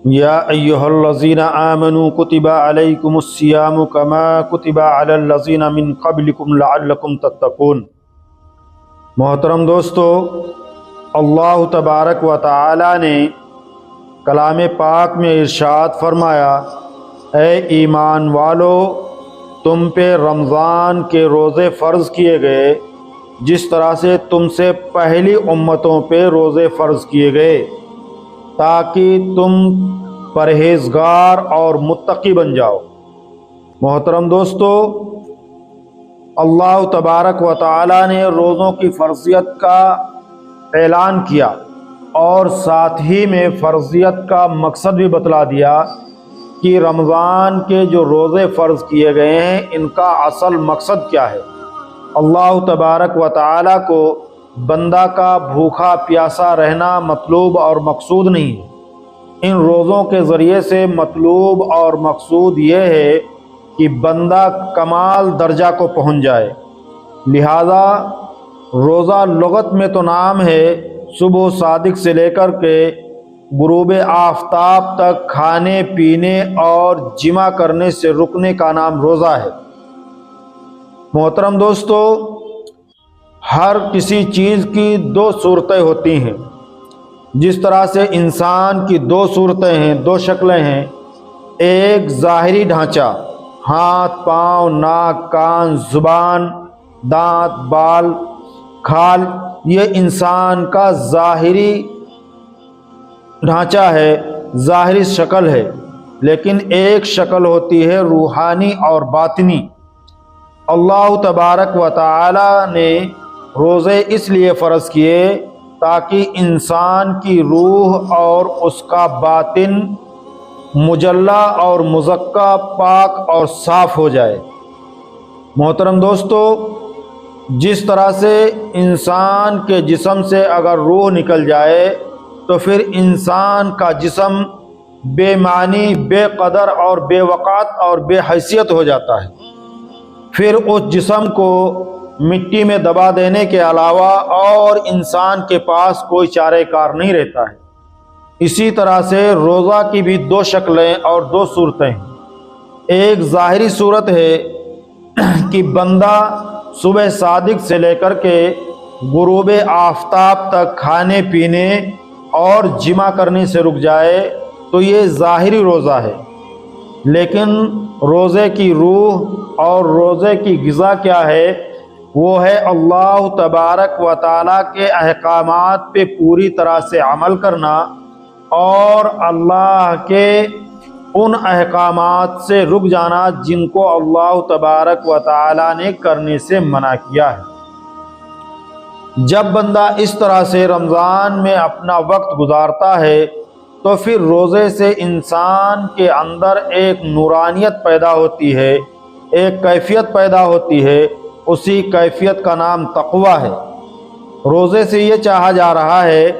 یا ایہا الذین آمنوا کتب علیکم الصیام کما کتب علی الذین من قبلکم لعلکم تتقون۔ محترم دوستو، اللہ تبارک و تعالی نے کلام پاک میں ارشاد فرمایا، اے ایمان والو، تم پہ رمضان کے روزے فرض کیے گئے جس طرح سے تم سے پہلی امتوں پہ روزے فرض کیے گئے، تاکہ تم پرہیزگار اور متقی بن جاؤ۔ محترم دوستو، اللہ تبارک و تعالی نے روزوں کی فرضیت کا اعلان کیا اور ساتھ ہی میں فرضیت کا مقصد بھی بتلا دیا کہ رمضان کے جو روزے فرض کیے گئے ہیں ان کا اصل مقصد کیا ہے۔ اللہ تبارک و تعالی کو بندہ کا بھوکا پیاسا رہنا مطلوب اور مقصود نہیں ہے۔ ان روزوں کے ذریعے سے مطلوب اور مقصود یہ ہے کہ بندہ کمال درجہ کو پہنچ جائے۔ لہذا روزہ لغت میں تو نام ہے، صبح صادق سے لے کر کے غروب آفتاب تک کھانے پینے اور جمع کرنے سے رکنے کا نام روزہ ہے۔ محترم دوستو، ہر کسی چیز کی دو صورتیں ہوتی ہیں۔ جس طرح سے انسان کی دو صورتیں ہیں، دو شکلیں ہیں، ایک ظاہری ڈھانچہ، ہاتھ پاؤں ناک کان زبان دانت بال کھال، یہ انسان کا ظاہری ڈھانچہ ہے، ظاہری شکل ہے۔ لیکن ایک شکل ہوتی ہے روحانی اور باطنی۔ اللہ تبارک و تعالی نے روزے اس لیے فرض کیے تاکہ انسان کی روح اور اس کا باطن مجلہ اور مزکہ پاک اور صاف ہو جائے۔ محترم دوستو، جس طرح سے انسان کے جسم سے اگر روح نکل جائے تو پھر انسان کا جسم بے معنی، بے قدر اور بے وقعت اور بے حیثیت ہو جاتا ہے۔ پھر اس جسم کو مٹی میں دبا دینے کے علاوہ اور انسان کے پاس کوئی چارہ کار نہیں رہتا ہے۔ اسی طرح سے روزہ کی بھی دو شکلیں اور دو صورتیں ہیں۔ ایک ظاہری صورت ہے کہ بندہ صبح صادق سے لے کر کے غروب آفتاب تک کھانے پینے اور جمع کرنے سے رک جائے، تو یہ ظاہری روزہ ہے۔ لیکن روزے کی روح اور روزے کی غذا کیا ہے؟ وہ ہے اللہ تبارک و تعالیٰ کے احکامات پہ پوری طرح سے عمل کرنا اور اللہ کے ان احکامات سے رک جانا جن کو اللہ تبارک و تعالیٰ نے کرنے سے منع کیا ہے۔ جب بندہ اس طرح سے رمضان میں اپنا وقت گزارتا ہے تو پھر روزے سے انسان کے اندر ایک نورانیت پیدا ہوتی ہے، ایک کیفیت پیدا ہوتی ہے، اسی کیفیت کا نام تقویٰ ہے۔ روزے سے یہ چاہا جا رہا ہے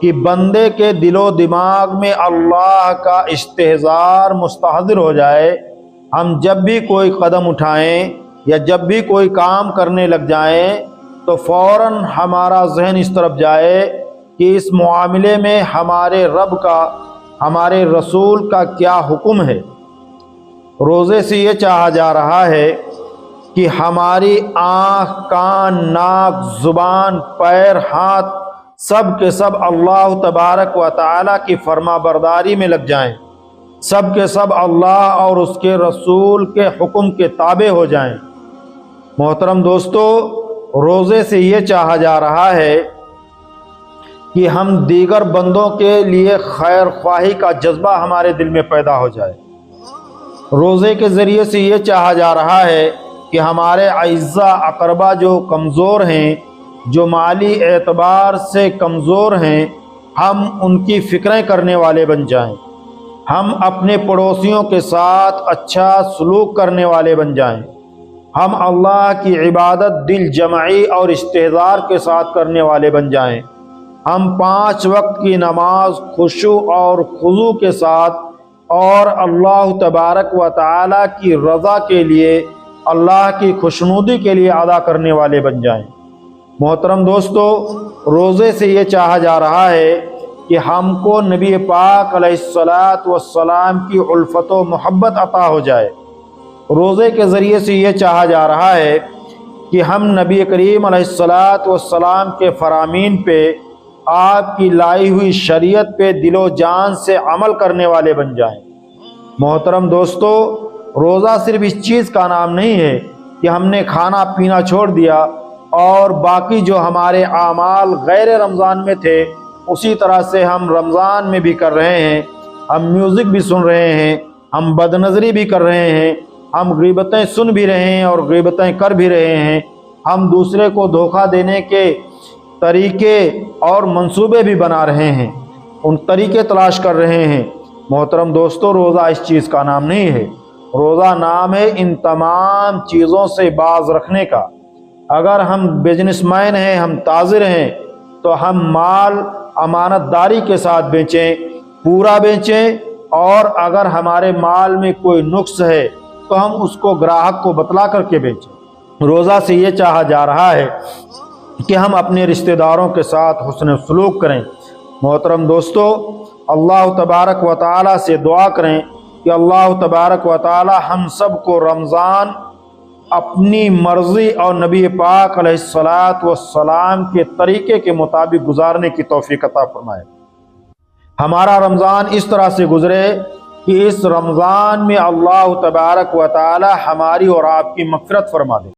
کہ بندے کے دل و دماغ میں اللہ کا استحضار مستحضر ہو جائے۔ ہم جب بھی کوئی قدم اٹھائیں یا جب بھی کوئی کام کرنے لگ جائیں تو فوراً ہمارا ذہن اس طرف جائے کہ اس معاملے میں ہمارے رب کا، ہمارے رسول کا کیا حکم ہے۔ روزے سے یہ چاہا جا رہا ہے کہ ہماری آنکھ کان ناک زبان پیر ہاتھ سب کے سب اللہ تبارک و تعالیٰ کی فرما برداری میں لگ جائیں، سب کے سب اللہ اور اس کے رسول کے حکم کے تابع ہو جائیں۔ محترم دوستو، روزے سے یہ چاہا جا رہا ہے کہ ہم دیگر بندوں کے لیے خیر خواہی کا جذبہ ہمارے دل میں پیدا ہو جائے۔ روزے کے ذریعے سے یہ چاہا جا رہا ہے کہ ہمارے اعزاء اقربا جو کمزور ہیں، جو مالی اعتبار سے کمزور ہیں، ہم ان کی فکریں کرنے والے بن جائیں، ہم اپنے پڑوسیوں کے ساتھ اچھا سلوک کرنے والے بن جائیں، ہم اللہ کی عبادت دل جمعی اور استحضار کے ساتھ کرنے والے بن جائیں، ہم 5 وقت کی نماز خشوع اور خضوع کے ساتھ اور اللہ تبارک و تعالیٰ کی رضا کے لیے، اللہ کی خوشنودی کے لیے ادا کرنے والے بن جائیں۔ محترم دوستو، روزے سے یہ چاہا جا رہا ہے کہ ہم کو نبی پاک علیہ الصلاۃ والسلام کی الفت و محبت عطا ہو جائے۔ روزے کے ذریعے سے یہ چاہا جا رہا ہے کہ ہم نبی کریم علیہ الصلاۃ والسلام کے فرامین پہ، آپ کی لائی ہوئی شریعت پہ دل و جان سے عمل کرنے والے بن جائیں۔ محترم دوستو، روزہ صرف اس چیز کا نام نہیں ہے کہ ہم نے کھانا پینا چھوڑ دیا اور باقی جو ہمارے اعمال غیر رمضان میں تھے اسی طرح سے ہم رمضان میں بھی کر رہے ہیں۔ ہم میوزک بھی سن رہے ہیں، ہم بد نظری بھی کر رہے ہیں، ہم غیبتیں سن بھی رہے ہیں اور غیبتیں کر بھی رہے ہیں، ہم دوسرے کو دھوکہ دینے کے طریقے اور منصوبے بھی بنا رہے ہیں، ان طریقے تلاش کر رہے ہیں۔ محترم دوستو، روزہ اس چیز کا نام نہیں ہے۔ روزہ نام ہے ان تمام چیزوں سے باز رکھنے کا۔ اگر ہم بزنس مین ہیں، ہم تاجر ہیں، تو ہم مال امانت داری کے ساتھ بیچیں، پورا بیچیں، اور اگر ہمارے مال میں کوئی نقص ہے تو ہم اس کو گراہک کو بتلا کر کے بیچیں۔ روزہ سے یہ چاہا جا رہا ہے کہ ہم اپنے رشتہ داروں کے ساتھ حسن سلوک کریں۔ محترم دوستو، اللہ تبارک و تعالی سے دعا کریں کہ اللہ تبارک و تعالی ہم سب کو رمضان اپنی مرضی اور نبی پاک علیہ الصلاۃ والسلام کے طریقے کے مطابق گزارنے کی توفیق عطا فرمائے۔ ہمارا رمضان اس طرح سے گزرے کہ اس رمضان میں اللہ تبارک و تعالی ہماری اور آپ کی مغفرت فرما دے۔